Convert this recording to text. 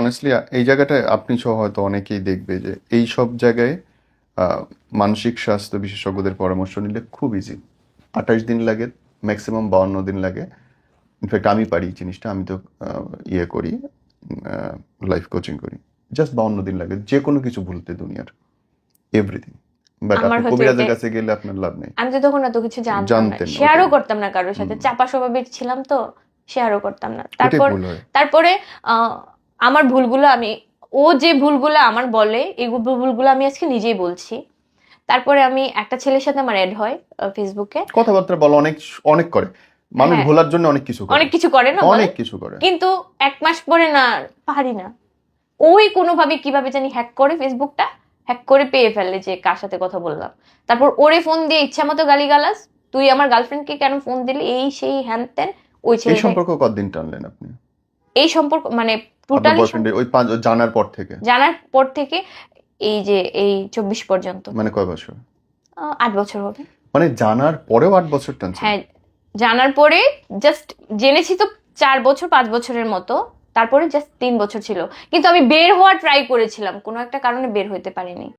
Honestly এই জায়গাটায় আপনি সহ হয়তো অনেকেই দেখবে যে এই সব জায়গায় মানসিক স্বাস্থ্য বিশেষজ্ঞদের পরামর্শ নিলে খুব ইজি। 28 দিন লাগে, ম্যাক্সিমাম 52 দিন লাগে। ইনফ্যাক্ট আমি পারি এই জিনিসটা, আমি তো ইয়ে করি, লাইফ কোচিং করি। জাস্ট 52 দিন লাগে যে কোনো কিছু ভুলতে দুনিয়ার, এভরিথিং। বাট আমার আপনি হয়তো কবিরাজের কাছে গেলে আপনার লাভ নেই। আমি তো তখন এত কিছু জানতাম না, জানতেন শেয়ারও ওটাই। করতাম না কারোর সাথে, চাপা স্বভাবের ছিলাম তো, শেয়ারও করতাম না। ওটাই তারপর ভুল হয়। তারপরে আমার ভুলগুলো আমি, ও যে ভুলগুলো আমার বলে, এই ভুলগুলো আমি আজকে নিজেই বলছি। তারপরে আমি একটা ছেলের সাথে আমার অ্যাড হয় ফেসবুকে। কথাবার্তা বলা অনেক অনেক করে মানুষ, হ্যাঁ, ভোলার জন্য অনেক কিছু করে, অনেক কিছু করে না বলে, অনেক কিছু করে। কিন্তু 1 মাস পরে না, পারি না। ওই কোনোভাবে কিভাবে জানি হ্যাক করে ফেসবুকটা, হ্যাক করে পেয়ে ফেললে যে কার সাথে কথা বললাম। তারপর ওরে ফোন দিয়ে ইচ্ছা মতো গালিগালাজ, তুই আমার গার্লফ্রেন্ডকে কেন ফোন দিলি, এই সেই হ্যান ত্যান। ওই এই ছেলেটাই সম্পর্ক কতদিন টানলেন আপনি এই সম্পর্ক মানে আপনার টোটালি বয়ফ্রেন্ডের ওই জানার পর থেকে? জানার পর থেকে এই যে এই 24 পর্যন্ত, মানে কয় বছর? 8 বছর হবে। মানে জানার পরেও 8 বছর টানছেন? হ্যাঁ, জানার পরে জাস্ট জেনেছি তো 4 বছর 5 বছরের মতো, তারপরে জাস্ট 3 বছর ছিল। কিন্তু আমি বের হওয়ার ট্রাই করেছিলাম, কোনো একটা কারণে বের হইতে পারিনি।